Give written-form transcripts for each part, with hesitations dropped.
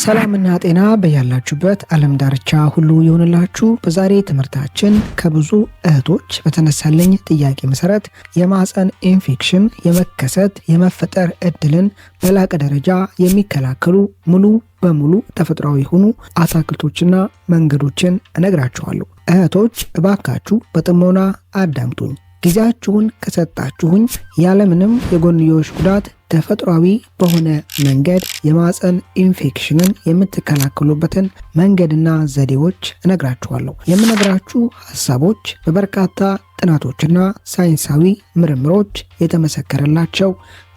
ሰላምና ጤና በያላችሁበት ዓለም ዳርቻ ሁሉ ይሁንላችሁ። በዛሬ ትምህርታችን ከብዙ እህቶች በተነሳለኝ ጥያቄ መሰረት የማህፀን ኢንፌክሽን የመከሰት የመፈጠር እድልን በላቀ ደረጃ የሚከላከሉ ሙሉ በሙሉ ተፈጥሯዊ የሆኑ አትክልቶችና መንገዶችን እነግራችኋለሁ። እህቶች እባካችሁ በጥሞና አዳምጡኝ። ጊዜያችሁን ከሰጣችሁኝ ያለምንም የጎንዮሽ ጉዳት ተፈጥሯዊ በሆነ መንገድ የማህፀን ኢንፌክሽንን የምትከላከሉበትን መንገድና ዘዴዎች እነግራችኋለሁ። የምነግራችሁ ሐሳቦች በበርካታ ጥናቶችና ሳይንሳዊ ምርምሮች የተመሰከረላቸው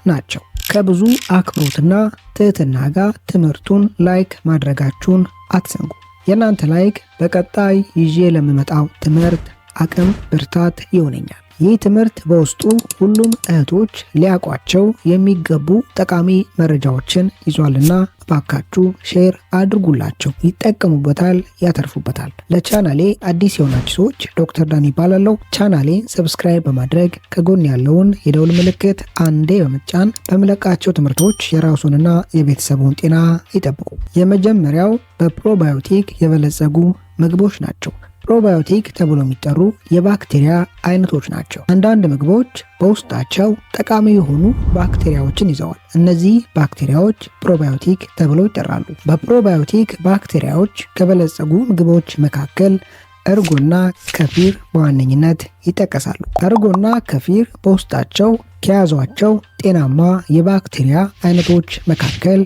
ናቸው። ከብዙ አክብሮትና ትህትና ጋር ትምህርቱን ላይክ ማድረጋችሁን አትዘንጉ። የእናንተ ላይክ በቀጣይ ይዤ ለምመጣው ትምህርት አቅም ብርታት ይሆነኛል። ይህ ትምህርት በውስጡ ሁሉም እህቶች ሊያውቋቸው የሚገቡ ጠቃሚ መረጃዎችን ይዟልና እባካችሁ ሼር አድርጉላቸው። ይጠቀሙበታል፣ ያተርፉበታል። ለቻናሌ አዲስ የሆናችሁ ሰዎች ዶክተር ዳኒ ይባላለሁ። ቻናሌን ሰብስክራይብ በማድረግ ከጎን ያለውን የደውል ምልክት አንዴ በመጫን በምለቃቸው ትምህርቶች የራሱንና የቤተሰቡን ጤና ይጠብቁ። የመጀመሪያው በፕሮባዮቲክ የበለጸጉ ምግቦች ናቸው። ፕሮባዮቲክ ተብሎ የሚጠሩ የባክቴሪያ አይነቶች ናቸው። አንዳንድ ምግቦች በውስጣቸው ጠቃሚ የሆኑ ባክቴሪያዎችን ይዘዋል። እነዚህ ባክቴሪያዎች ፕሮባዮቲክ ተብሎ ይጠራሉ። በፕሮባዮቲክ ባክቴሪያዎች ከበለጸጉ ምግቦች መካከል እርጎና ከፊር በዋነኝነት ይጠቀሳሉ። እርጎና ከፊር በውስጣቸው ከያዟቸው ጤናማ የባክቴሪያ አይነቶች መካከል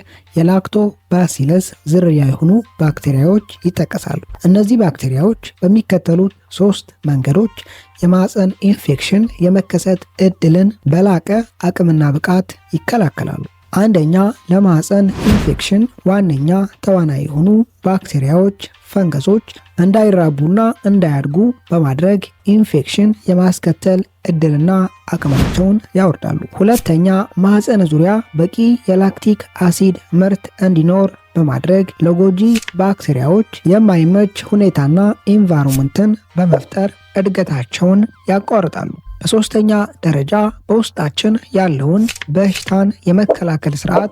የላክቶባሲለስ ዝርያ የሆኑ ባክቴሪያዎች ይጠቀሳሉ። እነዚህ ባክቴሪያዎች በሚከተሉት 3 መንገዶች የማህፀን ኢንፌክሽን የመከሰት እድልን በላቀ አቅምና ብቃት ይከላከላሉ። አንደኛ፣ ለማህፀን ኢንፌክሽን ዋነኛ ተዋናይ የሆኑ ባክቴሪያዎች ፈንገሶች እንዳይራቡና እንዳያድጉ በማድረግ ኢንፌክሽን የማስከተል እድልና አቅማቸውን ያወርዳሉ። ሁለተኛ፣ ማህፀን ዙሪያ በቂ የላክቲክ አሲድ ምርት እንዲኖር በማድረግ ለጎጂ ባክቴሪያዎች የማይመች ሁኔታና ኢንቫይሮንመንትን በመፍጠር እድገታቸውን ያቋርጣሉ። በሶስተኛ ደረጃ በውስጣችን ያለውን በሽታን የመከላከል ስርዓት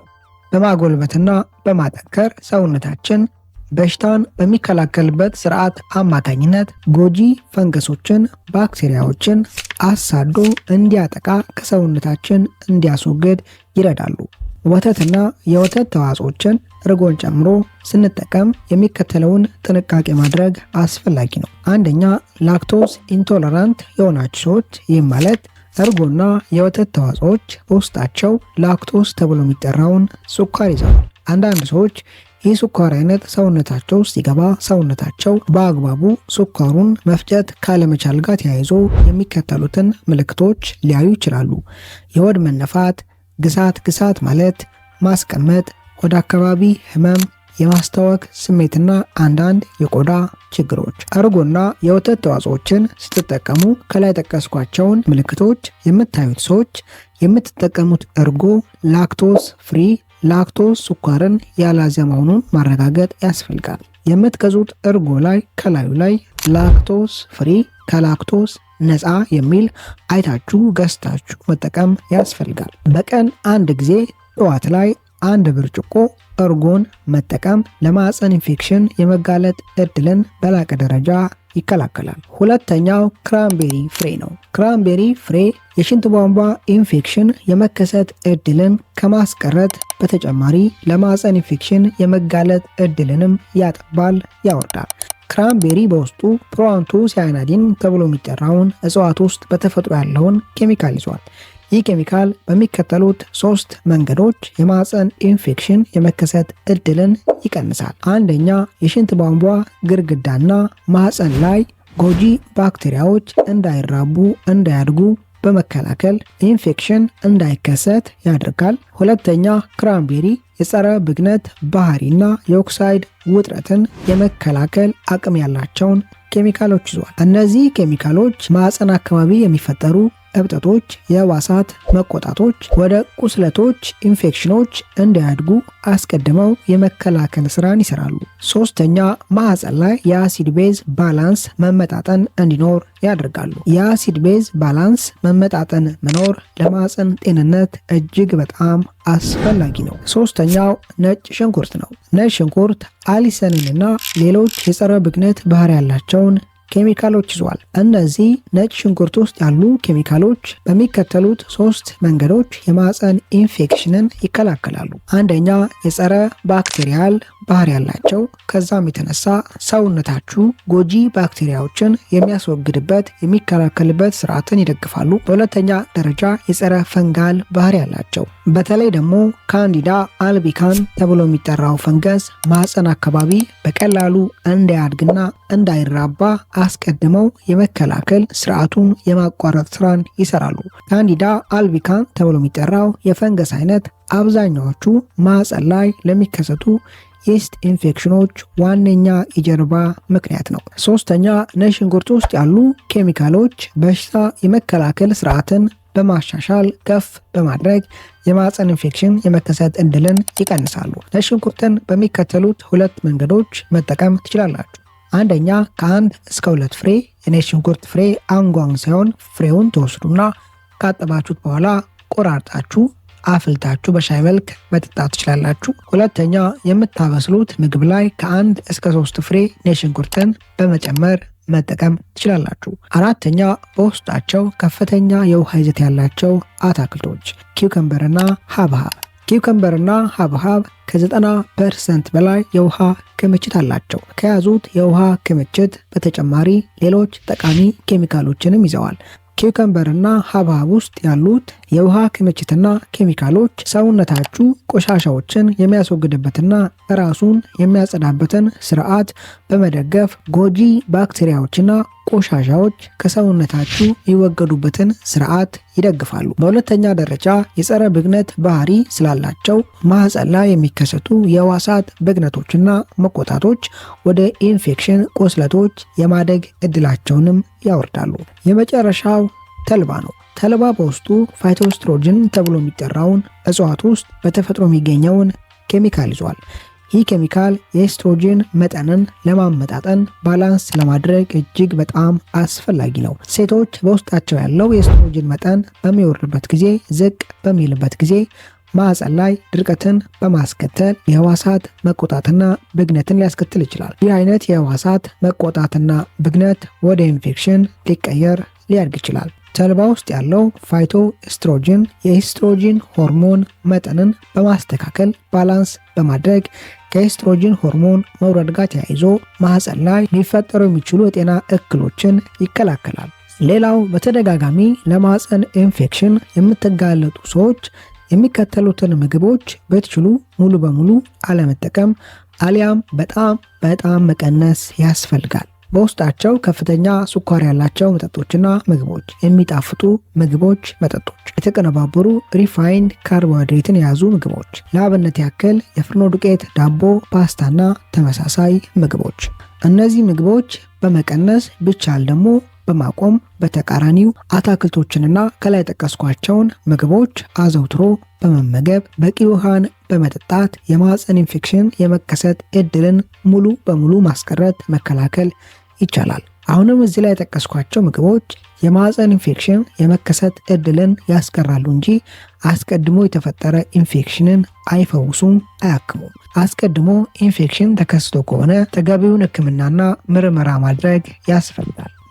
በማጎልበትና በማጠንከር ሰውነታችን በሽታን በሚከላከልበት ስርዓት አማካኝነት ጎጂ ፈንገሶችን፣ ባክቴሪያዎችን አሳዶ እንዲያጠቃ ከሰውነታችን እንዲያስወግድ ይረዳሉ። ወተትና የወተት ተዋጽኦችን እርጎን ጨምሮ ስንጠቀም የሚከተለውን ጥንቃቄ ማድረግ አስፈላጊ ነው። አንደኛ፣ ላክቶስ ኢንቶለራንት የሆናችሁ ሰዎች፣ ይህም ማለት እርጎና የወተት ተዋጽኦች በውስጣቸው ላክቶስ ተብሎ የሚጠራውን ስኳር ይዘዋል። አንዳንድ ሰዎች ይህ ስኳር አይነት ሰውነታቸው ውስጥ ሲገባ ሰውነታቸው በአግባቡ ስኳሩን መፍጨት ካለመቻል ጋር ተያይዞ የሚከተሉትን ምልክቶች ሊያዩ ይችላሉ። የሆድ መነፋት፣ ግሳት ማለት ማስቀመጥ፣ ወደ አካባቢ ህመም፣ የማስታወክ ስሜትና አንዳንድ የቆዳ ችግሮች። እርጎና የወተት ተዋጽኦችን ስትጠቀሙ ከላይ ጠቀስኳቸውን ምልክቶች የምታዩት ሰዎች የምትጠቀሙት እርጎ ላክቶስ ፍሪ ላክቶስ ስኳርን ያልያዘ መሆኑን ማረጋገጥ ያስፈልጋል። የምትገዙት እርጎ ላይ ከላዩ ላይ ላክቶስ ፍሪ ከላክቶስ ነፃ የሚል አይታችሁ ገዝታችሁ መጠቀም ያስፈልጋል። በቀን አንድ ጊዜ ጠዋት ላይ 1 ብርጭቆ እርጎን መጠቀም ለማህፀን ኢንፌክሽን የመጋለጥ እድልን በላቀ ደረጃ ይከላከላል። ሁለተኛው ክራንቤሪ ፍሬ ነው። ክራንቤሪ ፍሬ የሽንት ቧንቧ ኢንፌክሽን የመከሰት እድልን ከማስቀረት በተጨማሪ ለማህፀን ኢንፌክሽን የመጋለጥ እድልንም ያጠባል፣ ያወርዳል። ክራንቤሪ በውስጡ ፕሮአንቶሳያኒዲን ተብሎ የሚጠራውን እጽዋት ውስጥ በተፈጥሮ ያለውን ኬሚካል ይዟል። ይህ ኬሚካል በሚከተሉት 3 መንገዶች የማህፀን ኢንፌክሽን የመከሰት እድልን ይቀንሳል። አንደኛ፣ የሽንት ቧንቧ ግድግዳና ማህፀን ላይ ጎጂ ባክቴሪያዎች እንዳይራቡ እንዳያድጉ በመከላከል ኢንፌክሽን እንዳይከሰት ያደርጋል። ሁለተኛ፣ ክራንቤሪ የጸረ ብግነት ባህሪና የኦክሳይድ ውጥረትን የመከላከል አቅም ያላቸውን ኬሚካሎች ይዟል። እነዚህ ኬሚካሎች ማህፀን አካባቢ የሚፈጠሩ እብጠቶች፣ የህዋሳት መቆጣቶች ወደ ቁስለቶች፣ ኢንፌክሽኖች እንዳያድጉ አስቀድመው የመከላከል ስራን ይሰራሉ። ሶስተኛ ማህፀን ላይ የአሲድ ቤዝ ባላንስ መመጣጠን እንዲኖር ያደርጋሉ። የአሲድ ቤዝ ባላንስ መመጣጠን መኖር ለማህፀን ጤንነት እጅግ በጣም አስፈላጊ ነው። ሶስተኛው ነጭ ሽንኩርት ነው። ነጭ ሽንኩርት አሊሰንንና ሌሎች የጸረ ብግነት ባህሪ ያላቸውን ኬሚካሎች ይዟል። እነዚህ ነጭ ሽንኩርት ውስጥ ያሉ ኬሚካሎች በሚከተሉት 3 መንገዶች የማህፀን ኢንፌክሽንን ይከላከላሉ። አንደኛ የጸረ ባክቴሪያል ባህሪ ያላቸው፣ ከዛም የተነሳ ሰውነታችሁ ጎጂ ባክቴሪያዎችን የሚያስወግድበት የሚከላከልበት ስርዓትን ይደግፋሉ። በሁለተኛ ደረጃ የጸረ ፈንጋል ባህሪ ያላቸው፣ በተለይ ደግሞ ካንዲዳ አልቢካን ተብሎ የሚጠራው ፈንገስ ማህፀን አካባቢ በቀላሉ እንዳያድግና እንዳይራባ አስቀድመው የመከላከል ስርዓቱን የማቋረጥ ስራን ይሰራሉ። ካንዲዳ አልቢካን ተብሎ የሚጠራው የፈንገስ አይነት አብዛኛዎቹ ማህፀን ላይ ለሚከሰቱ የኢስት ኢንፌክሽኖች ዋነኛ የጀርባ ምክንያት ነው። ሶስተኛ ነጭ ሽንኩርት ውስጥ ያሉ ኬሚካሎች በሽታ የመከላከል ስርዓትን በማሻሻል ከፍ በማድረግ የማህፀን ኢንፌክሽን የመከሰት እድልን ይቀንሳሉ። ነጭ ሽንኩርትን በሚከተሉት 2 መንገዶች መጠቀም ትችላላችሁ። አንደኛ ከ1 እስከ 2 ፍሬ የነጭ ሽንኩርት ፍሬ አንጓን ሳይሆን ፍሬውን ተወስዱና ካጠባችሁት በኋላ ቆራርጣችሁ አፍልታችሁ በሻይ መልክ መጠጣት ትችላላችሁ። ሁለተኛ የምታበስሉት ምግብ ላይ ከ1 እስከ 3 ፍሬ ነጭ ሽንኩርትን በመጨመር መጠቀም ትችላላችሁ። አራተኛ በውስጣቸው ከፍተኛ የውሃ ይዘት ያላቸው አትክልቶች ኪውከምበርና ሐብሐብ። ኪውከምበርና ሐብሐብ ከ90% በላይ የውሃ ክምችት አላቸው። ከያዙት የውሃ ክምችት በተጨማሪ ሌሎች ጠቃሚ ኬሚካሎችንም ይዘዋል። ኪውከምበርና ሐብሐብ ውስጥ ያሉት የውሃ ክምችትና ኬሚካሎች ሰውነታችሁ ቆሻሻዎችን የሚያስወግድበትና ራሱን የሚያጸዳበትን ስርዓት በመደገፍ ጎጂ ባክቴሪያዎችና ቆሻሻዎች ከሰውነታችሁ የሚወገዱበትን ስርዓት ይደግፋሉ። በሁለተኛ ደረጃ የጸረ ብግነት ባህሪ ስላላቸው ማህፀን ላይ የሚከሰቱ የህዋሳት ብግነቶችና መቆጣቶች ወደ ኢንፌክሽን ቁስለቶች የማደግ እድላቸውንም ያወርዳሉ። የመጨረሻው ተልባ ነው። ተልባ በውስጡ ፋይቶስትሮጅን ተብሎ የሚጠራውን እጽዋት ውስጥ በተፈጥሮ የሚገኘውን ኬሚካል ይዟል። ይህ ኬሚካል የኤስትሮጅን መጠንን ለማመጣጠን ባላንስ ለማድረግ እጅግ በጣም አስፈላጊ ነው። ሴቶች በውስጣቸው ያለው የኤስትሮጅን መጠን በሚወርድበት ጊዜ፣ ዝቅ በሚልበት ጊዜ ማህፀን ላይ ድርቀትን በማስከተል የህዋሳት መቆጣትና ብግነትን ሊያስከትል ይችላል። ይህ አይነት የህዋሳት መቆጣትና ብግነት ወደ ኢንፌክሽን ሊቀየር ሊያድግ ይችላል። ተልባ ውስጥ ያለው ፋይቶ ኤስትሮጅን የኤስትሮጅን ሆርሞን መጠንን በማስተካከል ባላንስ በማድረግ ከኤስትሮጅን ሆርሞን መውረድ ጋር ተያይዞ ማህፀን ላይ ሊፈጠሩ የሚችሉ የጤና እክሎችን ይከላከላል። ሌላው በተደጋጋሚ ለማህፀን ኢንፌክሽን የምትጋለጡ ሰዎች የሚከተሉትን ምግቦች በትችሉ ሙሉ በሙሉ አለመጠቀም አሊያም በጣም መቀነስ ያስፈልጋል። በውስጣቸው ከፍተኛ ስኳር ያላቸው መጠጦችና ምግቦች፣ የሚጣፍጡ ምግቦች፣ መጠጦች፣ የተቀነባበሩ ሪፋይንድ ካርቦሃይድሬትን የያዙ ምግቦች፣ ለአብነት ያክል የፍርኖ ዱቄት፣ ዳቦ፣ ፓስታና ተመሳሳይ ምግቦች። እነዚህ ምግቦች በመቀነስ ቢቻል ደግሞ በማቆም በተቃራኒው አትክልቶችንና ከላይ ጠቀስኳቸውን ምግቦች አዘውትሮ በመመገብ በቂ ውሃን በመጠጣት የማህፀን ኢንፌክሽን የመከሰት እድልን ሙሉ በሙሉ ማስቀረት መከላከል ይቻላል። አሁንም እዚህ ላይ የጠቀስኳቸው ምግቦች የማህፀን ኢንፌክሽን የመከሰት እድልን ያስቀራሉ እንጂ አስቀድሞ የተፈጠረ ኢንፌክሽንን አይፈውሱም፣ አያክሙም። አስቀድሞ ኢንፌክሽን ተከስቶ ከሆነ ተገቢውን ሕክምናና ምርመራ ማድረግ ያስፈልጋል።